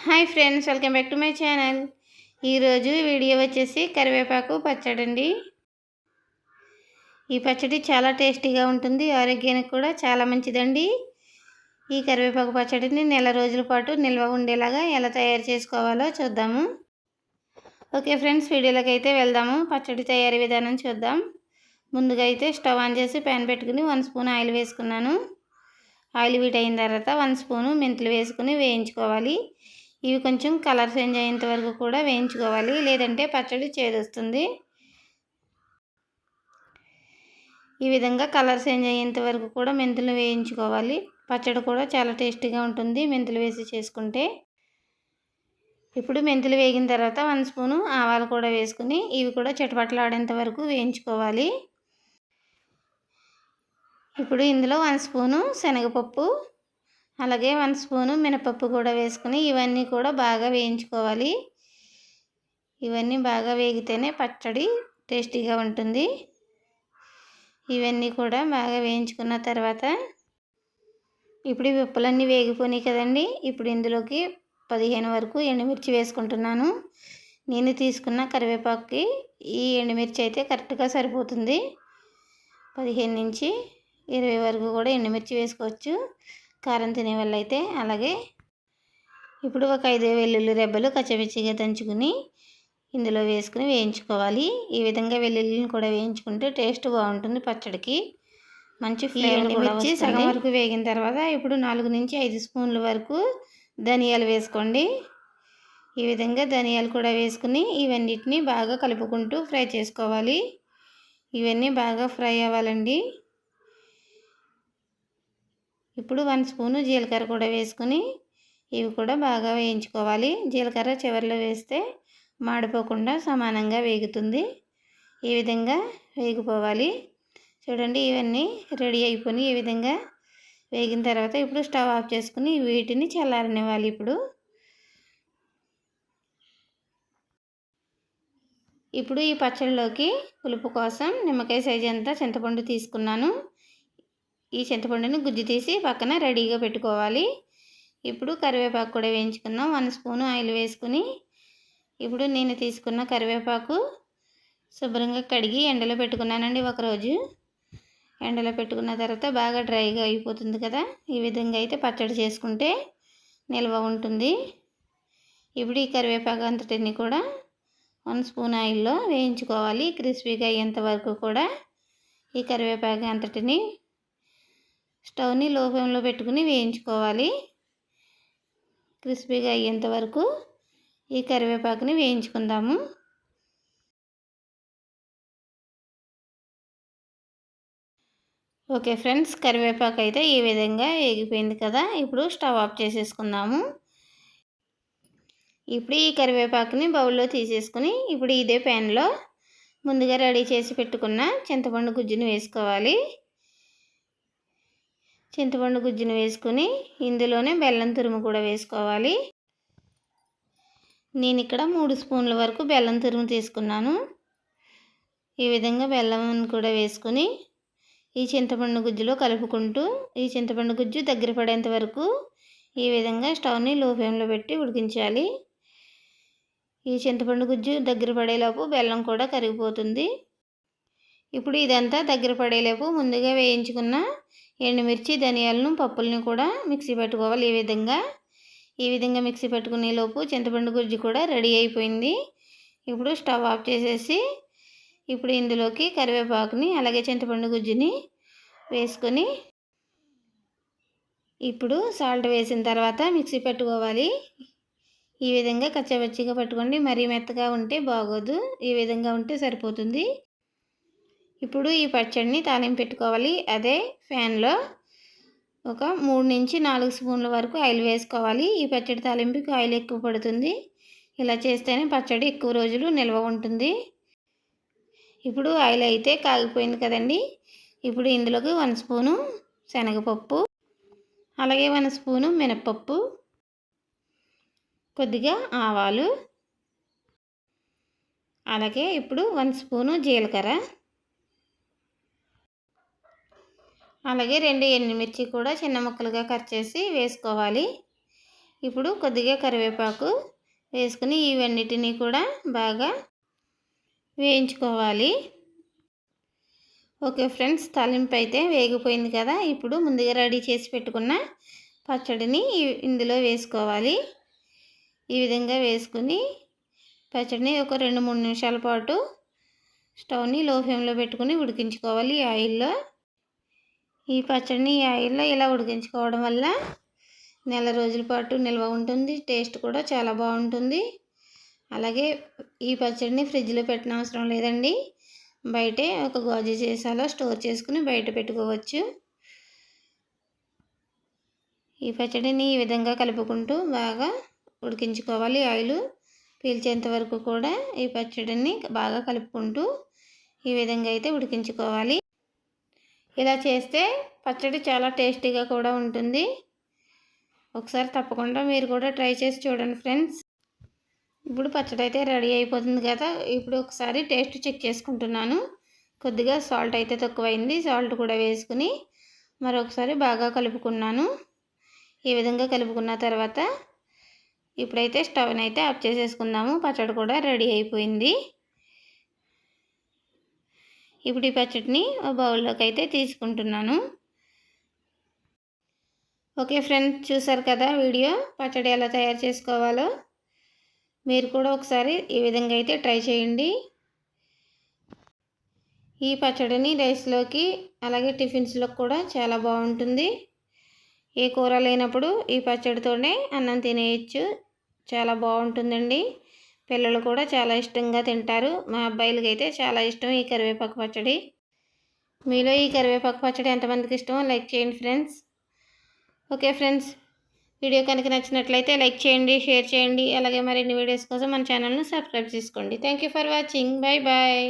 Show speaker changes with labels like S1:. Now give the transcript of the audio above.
S1: Hi friends, welcome back to my channel. ఈరోజు video వచ్చేసి కరివేపాకు పచ్చడి అండి. ఈ పచ్చడి చాలా టేస్టీగా ఉంటుంది, ఆరోగ్యానికి కూడా చాలా మంచిదండి. ఈ కరివేపాకు పచ్చడిని నెల రోజుల పాటు నిల్వ ఉండేలాగా ఎలా తయారు చేసుకోవాలో చూద్దాము. ఓకే ఫ్రెండ్స్, వీడియోలోకి అయితే వెళ్దాము. పచ్చడి తయారీ విధానం చూద్దాం. ముందుగా అయితే స్టవ్ ఆన్ చేసి ప్యాన్ పెట్టుకుని 1 స్పూన్ ఆయిల్ వేసుకున్నాను. ఆయిల్ హీట్ అయిన తర్వాత 1 స్పూను మెంతులు వేసుకుని వేయించుకోవాలి. ఇవి కొంచెం కలర్ చేంజ్ అయ్యేంత వరకు కూడా వేయించుకోవాలి, లేదంటే పచ్చడి చేదొస్తుంది. ఈ విధంగా కలర్ చేంజ్ అయ్యేంత వరకు కూడా మెంతులు వేయించుకోవాలి. పచ్చడి కూడా చాలా టేస్టీగా ఉంటుంది మెంతులు వేసి చేసుకుంటే. ఇప్పుడు మెంతులు వేగిన తర్వాత 1 స్పూను ఆవాలు కూడా వేసుకుని ఇవి కూడా చిటపటలాడేంత వరకు వేయించుకోవాలి. ఇప్పుడు ఇందులో 1 స్పూను శనగపప్పు, అలాగే 1 స్పూను మినపప్పు కూడా వేసుకుని ఇవన్నీ కూడా బాగా వేయించుకోవాలి. ఇవన్నీ బాగా వేగితేనే పచ్చడి టేస్టీగా ఉంటుంది. ఇవన్నీ కూడా బాగా వేయించుకున్న తర్వాత ఇప్పుడు ఈ పప్పులన్నీ వేగిపోయినాయి కదండి. ఇప్పుడు ఇందులోకి 15 వరకు ఎండుమిర్చి వేసుకుంటున్నాను. నేను తీసుకున్న కరివేపాకుకి ఈ ఎండుమిర్చి అయితే కరెక్ట్గా సరిపోతుంది. 15 నుంచి 20 వరకు కూడా ఎండుమిర్చి వేసుకోవచ్చు కారం తినే వాళ్ళైతే. అలాగే ఇప్పుడు ఒక 5 వెల్లుల్లి రెబ్బలు కచ్చపిచ్చిగా దంచుకుని ఇందులో వేసుకుని వేయించుకోవాలి. ఈ విధంగా వెల్లుల్లిని కూడా వేయించుకుంటే టేస్ట్ బాగుంటుంది పచ్చడికి, మంచి ఫ్లేవర్ కూడా వస్తుంది. సగం వరకు వేగిన తర్వాత ఇప్పుడు 4 నుంచి 5 స్పూన్ల వరకు ధనియాలు వేసుకోండి. ఈ విధంగా ధనియాలు కూడా వేసుకుని ఇవన్నిటిని బాగా కలుపుకుంటూ ఫ్రై చేసుకోవాలి. ఇవన్నీ బాగా ఫ్రై అవ్వాలండి. ఇప్పుడు 1 స్పూను జీలకర్ర కూడా వేసుకుని ఇవి కూడా బాగా వేయించుకోవాలి. జీలకర్ర చివరిలో వేస్తే మాడిపోకుండా సమానంగా వేగుతుంది. ఈ విధంగా వేగిపోవాలి. చూడండి, ఇవన్నీ రెడీ అయిపోయి ఈ విధంగా వేగిన తర్వాత ఇప్పుడు స్టవ్ ఆఫ్ చేసుకుని వీటిని చల్లారనివ్వాలి. ఇప్పుడు ఈ పచ్చడిలోకి పులుపు కోసం నిమ్మకాయ సైజు అంతా చింతపండు తీసుకున్నాను. ఈ చింతపండుని గుజ్జు తీసి పక్కన రెడీగా పెట్టుకోవాలి. ఇప్పుడు కరివేపాకు కూడా వేయించుకుందాం. 1 స్పూను ఆయిల్ వేసుకుని ఇప్పుడు నేను తీసుకున్న కరివేపాకు శుభ్రంగా కడిగి ఎండలో పెట్టుకున్నానండి. ఒకరోజు ఎండలో పెట్టుకున్న తర్వాత బాగా డ్రైగా అయిపోతుంది కదా. ఈ విధంగా అయితే పచ్చడి చేసుకుంటే నిల్వ ఉంటుంది. ఇప్పుడు ఈ కరివేపాకు అంతటిని కూడా 1 స్పూన్ ఆయిల్లో వేయించుకోవాలి. క్రిస్పీగా అయ్యేంత వరకు కూడా ఈ కరివేపాకు అంతటిని స్టవ్ని లో ఫ్లేమ్లో పెట్టుకుని వేయించుకోవాలి. క్రిస్పీగా అయ్యేంత వరకు ఈ కరివేపాకుని వేయించుకుందాము. ఓకే ఫ్రెండ్స్, కరివేపాకు అయితే ఈ విధంగా వేగిపోయింది కదా. ఇప్పుడు స్టవ్ ఆఫ్ చేసేసుకుందాము. ఇప్పుడు ఈ కరివేపాకుని బౌల్లో తీసేసుకుని ఇప్పుడు ఇదే ప్యాన్లో ముందుగా రెడీ చేసి పెట్టుకున్న చింతపండు గుజ్జుని వేసుకోవాలి. చింతపండు గుజ్జును వేసుకుని ఇందులోనే బెల్లం తురుము కూడా వేసుకోవాలి. నేను ఇక్కడ 3 స్పూన్ల వరకు బెల్లం తురుము తీసుకున్నాను. ఈ విధంగా బెల్లం కూడా వేసుకుని ఈ చింతపండు గుజ్జులో కలుపుకుంటూ ఈ చింతపండు గుజ్జు దగ్గర పడేంత వరకు ఈ విధంగా స్టవ్ని లో ఫ్లేమ్లో పెట్టి ఉడికించాలి. ఈ చింతపండు గుజ్జు దగ్గర పడేలోపు బెల్లం కూడా కరిగిపోతుంది. ఇప్పుడు ఇదంతా దగ్గర పడేలోపు ముందుగా వేయించుకున్న ఎండుమిర్చి, ధనియాలను, పప్పుల్ని కూడా మిక్సీ పెట్టుకోవాలి. ఈ విధంగా మిక్సీ పెట్టుకునే లోపు చింతపండు గుజ్జు కూడా రెడీ అయిపోయింది. ఇప్పుడు స్టవ్ ఆఫ్ చేసేసి ఇప్పుడు ఇందులోకి కరివేపాకుని అలాగే చింతపండు గుజ్జుని వేసుకొని ఇప్పుడు సాల్ట్ వేసిన తర్వాత మిక్సీ పెట్టుకోవాలి. ఈ విధంగా కచ్చాపచ్చిగా పట్టుకోండి, మరీ మెత్తగా ఉంటే బాగోదు. ఈ విధంగా ఉంటే సరిపోతుంది. ఇప్పుడు ఈ పచ్చడిని తాలింపు పెట్టుకోవాలి. అదే ప్యాన్లో ఒక 3 నుంచి 4 స్పూన్ల వరకు ఆయిల్ వేసుకోవాలి. ఈ పచ్చడి తాలింపుకి ఆయిల్ ఎక్కువ పడుతుంది. ఇలా చేస్తేనే పచ్చడి ఎక్కువ రోజులు నిల్వ ఉంటుంది. ఇప్పుడు ఆయిల్ అయితే కాగిపోయింది కదండి. ఇప్పుడు ఇందులోకి 1 స్పూను శనగపప్పు, అలాగే 1 స్పూను మినపప్పు, కొద్దిగా ఆవాలు, అలాగే ఇప్పుడు 1 స్పూను జీలకర్ర, అలాగే 2 ఎండుమిర్చి కూడా చిన్న ముక్కలుగా కట్ చేసి వేసుకోవాలి. ఇప్పుడు కొద్దిగా కరివేపాకు వేసుకుని ఇవన్నిటిని కూడా బాగా వేయించుకోవాలి. ఓకే ఫ్రెండ్స్, తాలింపు అయితే వేగిపోయింది కదా. ఇప్పుడు ముందుగా రెడీ చేసి పెట్టుకున్న పచ్చడిని ఇందులో వేసుకోవాలి. ఈ విధంగా వేసుకుని పచ్చడిని ఒక 2-3 నిమిషాల పాటు స్టవ్ని లో ఫ్లేమ్లో పెట్టుకుని ఉడికించుకోవాలి ఆయిల్లో. ఈ పచ్చడిని ఆయిల్లో ఇలా ఉడికించుకోవడం వల్ల నెల రోజుల పాటు నిల్వ ఉంటుంది. టేస్ట్ కూడా చాలా బాగుంటుంది. అలాగే ఈ పచ్చడిని ఫ్రిడ్జ్లో పెట్టిన అవసరం లేదండి. బయటే ఒక గాజు సీసాలో స్టోర్ చేసుకుని బయట పెట్టుకోవచ్చు. ఈ పచ్చడిని ఈ విధంగా కలుపుకుంటూ బాగా ఉడికించుకోవాలి. ఆయిల్ పీల్చేంత వరకు కూడా ఈ పచ్చడిని బాగా కలుపుకుంటూ ఈ విధంగా అయితే ఉడికించుకోవాలి. ఇలా చేస్తే పచ్చడి చాలా టేస్టీగా కూడా ఉంటుంది. ఒకసారి తప్పకుండా మీరు కూడా ట్రై చేసి చూడండి ఫ్రెండ్స్. ఇప్పుడు పచ్చడి అయితే రెడీ అయిపోతుంది కదా. ఇప్పుడు ఒకసారి టేస్ట్ చెక్ చేసుకుంటున్నాను. కొద్దిగా సాల్ట్ అయితే తక్కువైంది. సాల్ట్ కూడా వేసుకుని మరొకసారి బాగా కలుపుకున్నాను. ఈ విధంగా కలుపుకున్న తర్వాత ఇప్పుడైతే స్టవ్ని అయితే ఆఫ్ చేసేసుకుందాము. పచ్చడి కూడా రెడీ అయిపోయింది. ఇప్పుడు ఈ పచ్చడిని బౌల్లోకి అయితే తీసుకుంటున్నాను. ఓకే ఫ్రెండ్స్, చూసారు కదా వీడియో. పచ్చడి ఎలా తయారు చేసుకోవాలో మీరు కూడా ఒకసారి ఈ విధంగా అయితే ట్రై చేయండి. ఈ పచ్చడిని రైస్లోకి అలాగే టిఫిన్స్లోకి కూడా చాలా బాగుంటుంది. ఏ కూర లేనప్పుడు ఈ పచ్చడితోనే అన్నం తినేయచ్చు. చాలా బాగుంటుందండి. పిల్లలు కూడా చాలా ఇష్టంగా తింటారు. మా అబ్బాయిలకి అయితే చాలా ఇష్టం ఈ కరివేపాకు పచ్చడి. మీలో ఈ కరివేపాకు పచ్చడి ఎంతమందికి ఇష్టమో లైక్ చేయండి ఫ్రెండ్స్. ఓకే ఫ్రెండ్స్, వీడియో కనుక నచ్చినట్లయితే లైక్ చేయండి, షేర్ చేయండి. అలాగే మరిన్ని వీడియోస్ కోసం మన ఛానల్ను సబ్స్క్రైబ్ చేసుకోండి. Thank you for watching. Bye bye.